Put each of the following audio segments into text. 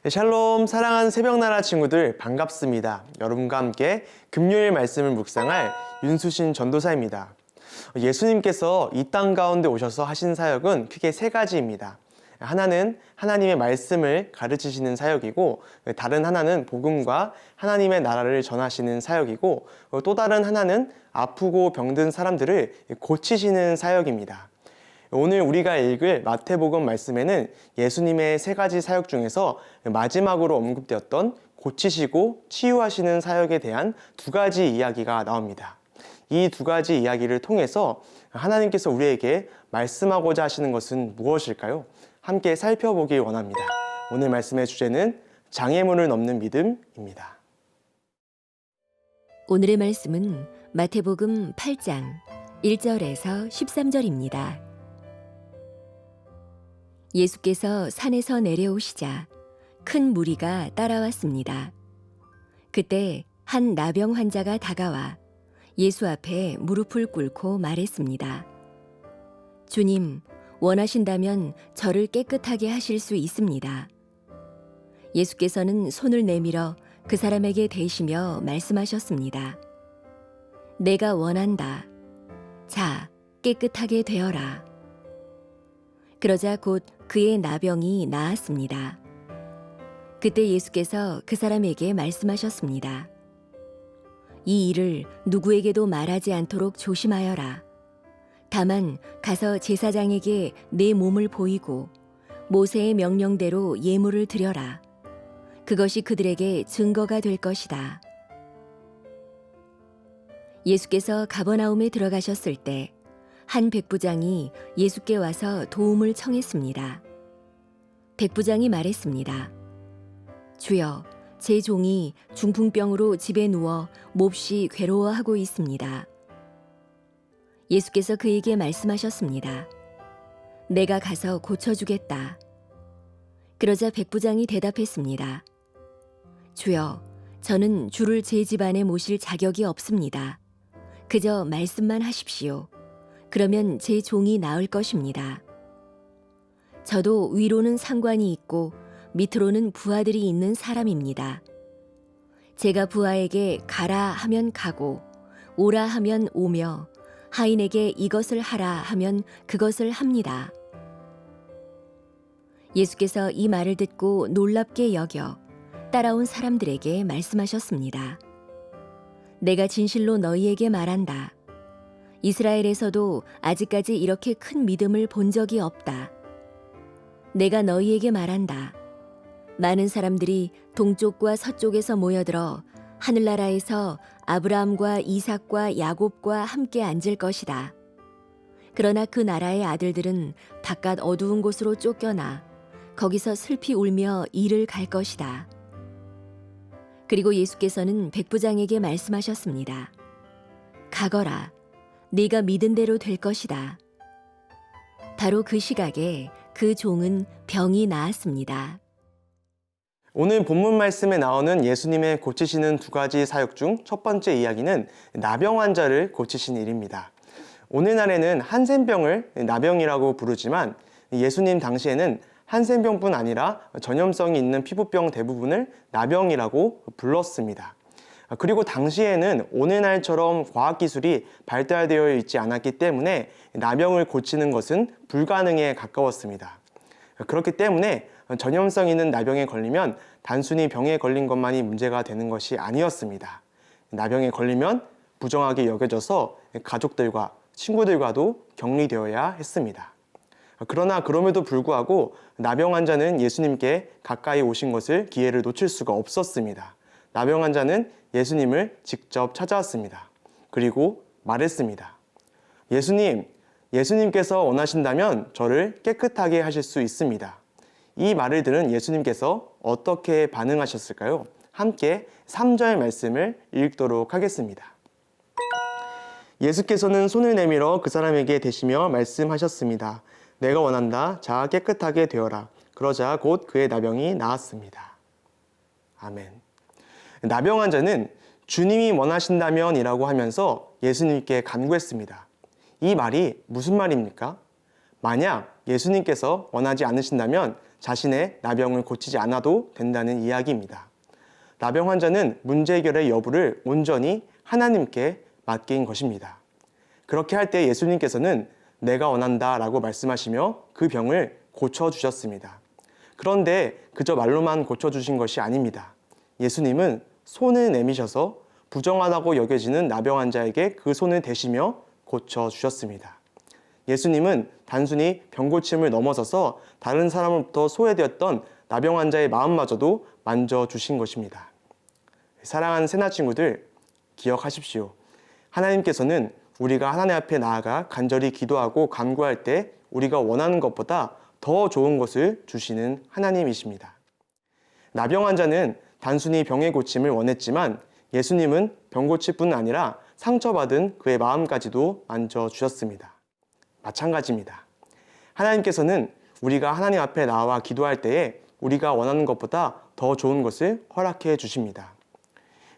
샬롬, 사랑하는 새벽나라 친구들 반갑습니다. 여러분과 함께 금요일 말씀을 묵상할 윤수신 전도사입니다. 예수님께서 이 땅 가운데 오셔서 하신 사역은 크게 세 가지입니다. 하나는 하나님의 말씀을 가르치시는 사역이고, 다른 하나는 복음과 하나님의 나라를 전하시는 사역이고, 또 다른 하나는 아프고 병든 사람들을 고치시는 사역입니다. 오늘 우리가 읽을 마태복음 말씀에는 예수님의 세 가지 사역 중에서 마지막으로 언급되었던 고치시고 치유하시는 사역에 대한 두 가지 이야기가 나옵니다. 이 두 가지 이야기를 통해서 하나님께서 우리에게 말씀하고자 하시는 것은 무엇일까요? 함께 살펴보길 원합니다. 오늘 말씀의 주제는 장애물을 넘는 믿음입니다. 오늘의 말씀은 마태복음 8장 1절에서 13절입니다. 예수께서 산에서 내려오시자 큰 무리가 따라왔습니다. 그때 한 나병 환자가 다가와 예수 앞에 무릎을 꿇고 말했습니다. 주님, 원하신다면 저를 깨끗하게 하실 수 있습니다. 예수께서는 손을 내밀어 그 사람에게 대시며 말씀하셨습니다. 내가 원한다. 자, 깨끗하게 되어라. 그러자 곧 그의 나병이 나았습니다. 그때 예수께서 그 사람에게 말씀하셨습니다. 이 일을 누구에게도 말하지 않도록 조심하여라. 다만 가서 제사장에게 내 몸을 보이고 모세의 명령대로 예물을 드려라. 그것이 그들에게 증거가 될 것이다. 예수께서 가버나움에 들어가셨을 때 한 백부장이 예수께 와서 도움을 청했습니다. 백부장이 말했습니다. 주여, 제 종이 중풍병으로 집에 누워 몹시 괴로워하고 있습니다. 예수께서 그에게 말씀하셨습니다. 내가 가서 고쳐주겠다. 그러자 백부장이 대답했습니다. 주여, 저는 주를 제 집안에 모실 자격이 없습니다. 그저 말씀만 하십시오. 그러면 제 종이 나을 것입니다. 저도 위로는 상관이 있고 밑으로는 부하들이 있는 사람입니다. 제가 부하에게 가라 하면 가고 오라 하면 오며 하인에게 이것을 하라 하면 그것을 합니다. 예수께서 이 말을 듣고 놀랍게 여겨 따라온 사람들에게 말씀하셨습니다. 내가 진실로 너희에게 말한다. 이스라엘에서도 아직까지 이렇게 큰 믿음을 본 적이 없다. 내가 너희에게 말한다. 많은 사람들이 동쪽과 서쪽에서 모여들어 하늘나라에서 아브라함과 이삭과 야곱과 함께 앉을 것이다. 그러나 그 나라의 아들들은 바깥 어두운 곳으로 쫓겨나 거기서 슬피 울며 이를 갈 것이다. 그리고 예수께서는 백부장에게 말씀하셨습니다. 가거라. 네가 믿은 대로 될 것이다. 바로 그 시각에 그 종은 병이 나았습니다. 오늘 본문 말씀에 나오는 예수님의 고치시는 두 가지 사역 중 첫 번째 이야기는 나병 환자를 고치신 일입니다. 오늘날에는 한센병을 나병이라고 부르지만 예수님 당시에는 한센병뿐 아니라 전염성이 있는 피부병 대부분을 나병이라고 불렀습니다. 그리고 당시에는 오늘날처럼 과학기술이 발달되어 있지 않았기 때문에 나병을 고치는 것은 불가능에 가까웠습니다. 그렇기 때문에 전염성 있는 나병에 걸리면 단순히 병에 걸린 것만이 문제가 되는 것이 아니었습니다. 나병에 걸리면 부정하게 여겨져서 가족들과 친구들과도 격리되어야 했습니다. 그러나 그럼에도 불구하고 나병 환자는 예수님께 가까이 오신 것을 기회를 놓칠 수가 없었습니다. 나병 환자는 예수님을 직접 찾아왔습니다. 그리고 말했습니다. 예수님께서 원하신다면 저를 깨끗하게 하실 수 있습니다. 이 말을 들은 예수님께서 어떻게 반응하셨을까요? 함께 3절 말씀을 읽도록 하겠습니다. 예수께서는 손을 내밀어 그 사람에게 대시며 말씀하셨습니다. 내가 원한다. 자, 깨끗하게 되어라. 그러자 곧 그의 나병이 나았습니다. 아멘. 나병 환자는 주님이 원하신다면 이라고 하면서 예수님께 간구했습니다. 이 말이 무슨 말입니까? 만약 예수님께서 원하지 않으신다면 자신의 나병을 고치지 않아도 된다는 이야기입니다. 나병 환자는 문제 해결의 여부를 온전히 하나님께 맡긴 것입니다. 그렇게 할 때 예수님께서는 내가 원한다 라고 말씀하시며 그 병을 고쳐주셨습니다. 그런데 그저 말로만 고쳐주신 것이 아닙니다. 예수님은 손을 내미셔서 부정하다고 여겨지는 나병 환자에게 그 손을 대시며 고쳐주셨습니다. 예수님은 단순히 병고침을 넘어서서 다른 사람으로부터 소외되었던 나병 환자의 마음마저도 만져주신 것입니다. 사랑하는 새나 친구들, 기억하십시오. 하나님께서는 우리가 하나님 앞에 나아가 간절히 기도하고 간구할 때 우리가 원하는 것보다 더 좋은 것을 주시는 하나님이십니다. 나병 환자는 단순히 병의 고침을 원했지만 예수님은 병 고칠 뿐 아니라 상처받은 그의 마음까지도 만져주셨습니다. 마찬가지입니다. 하나님께서는 우리가 하나님 앞에 나와 기도할 때에 우리가 원하는 것보다 더 좋은 것을 허락해 주십니다.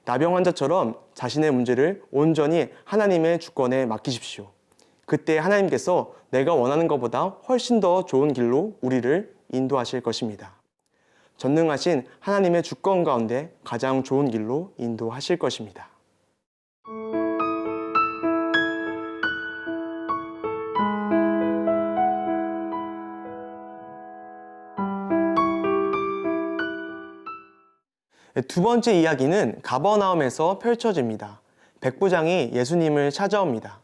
나병 환자처럼 자신의 문제를 온전히 하나님의 주권에 맡기십시오. 그때 하나님께서 내가 원하는 것보다 훨씬 더 좋은 길로 우리를 인도하실 것입니다. 전능하신 하나님의 주권 가운데 가장 좋은 길로 인도하실 것입니다. 두 번째 이야기는 가버나움에서 펼쳐집니다. 백부장이 예수님을 찾아옵니다.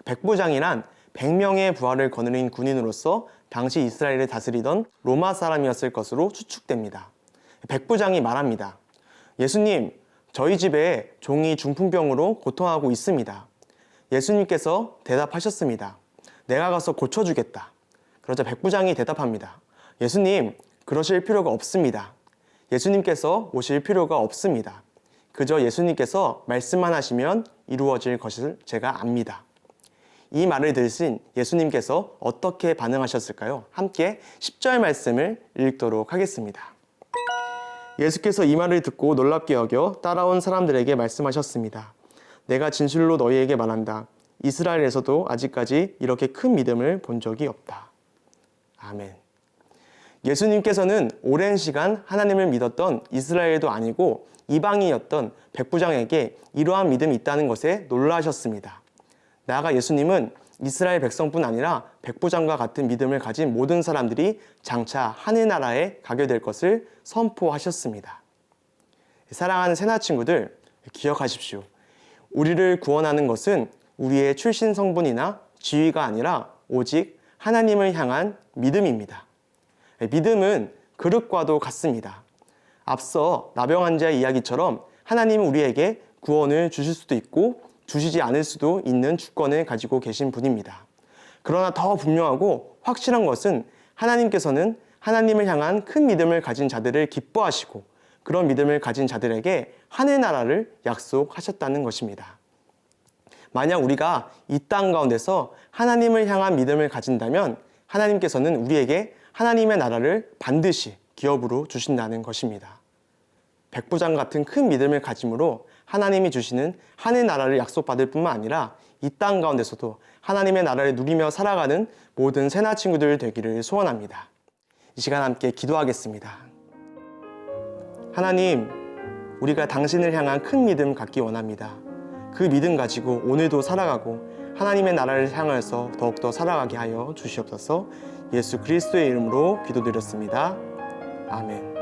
백부장이란 100명의 부하를 거느린 군인으로서 당시 이스라엘을 다스리던 로마 사람이었을 것으로 추측됩니다. 백부장이 말합니다. 예수님, 저희 집에 종이 중풍병으로 고통하고 있습니다. 예수님께서 대답하셨습니다. 내가 가서 고쳐주겠다. 그러자 백부장이 대답합니다. 예수님, 그러실 필요가 없습니다. 예수님께서 오실 필요가 없습니다. 그저 예수님께서 말씀만 하시면 이루어질 것을 제가 압니다. 이 말을 들으신 예수님께서 어떻게 반응하셨을까요? 함께 10절 말씀을 읽도록 하겠습니다. 예수께서 이 말을 듣고 놀랍게 여겨 따라온 사람들에게 말씀하셨습니다. 내가 진실로 너희에게 말한다. 이스라엘에서도 아직까지 이렇게 큰 믿음을 본 적이 없다. 아멘. 예수님께서는 오랜 시간 하나님을 믿었던 이스라엘도 아니고 이방인이었던 백부장에게 이러한 믿음이 있다는 것에 놀라셨습니다. 나아가 예수님은 이스라엘 백성뿐 아니라 백부장과 같은 믿음을 가진 모든 사람들이 장차 하늘나라에 가게 될 것을 선포하셨습니다. 사랑하는 새나 친구들, 기억하십시오. 우리를 구원하는 것은 우리의 출신 성분이나 지위가 아니라 오직 하나님을 향한 믿음입니다. 믿음은 그릇과도 같습니다. 앞서 나병 환자의 이야기처럼 하나님은 우리에게 구원을 주실 수도 있고 주시지 않을 수도 있는 주권을 가지고 계신 분입니다. 그러나 더 분명하고 확실한 것은 하나님께서는 하나님을 향한 큰 믿음을 가진 자들을 기뻐하시고 그런 믿음을 가진 자들에게 하늘나라를 약속하셨다는 것입니다. 만약 우리가 이 땅 가운데서 하나님을 향한 믿음을 가진다면 하나님께서는 우리에게 하나님의 나라를 반드시 기업으로 주신다는 것입니다. 백부장 같은 큰 믿음을 가짐으로 하나님이 주시는 하늘나라를 약속받을 뿐만 아니라 이 땅 가운데서도 하나님의 나라를 누리며 살아가는 모든 새나 친구들 되기를 소원합니다. 이 시간 함께 기도하겠습니다. 하나님, 우리가 당신을 향한 큰 믿음 갖기 원합니다. 그 믿음 가지고 오늘도 살아가고 하나님의 나라를 향해서 더욱더 살아가게 하여 주시옵소서. 예수 그리스도의 이름으로 기도드렸습니다. 아멘.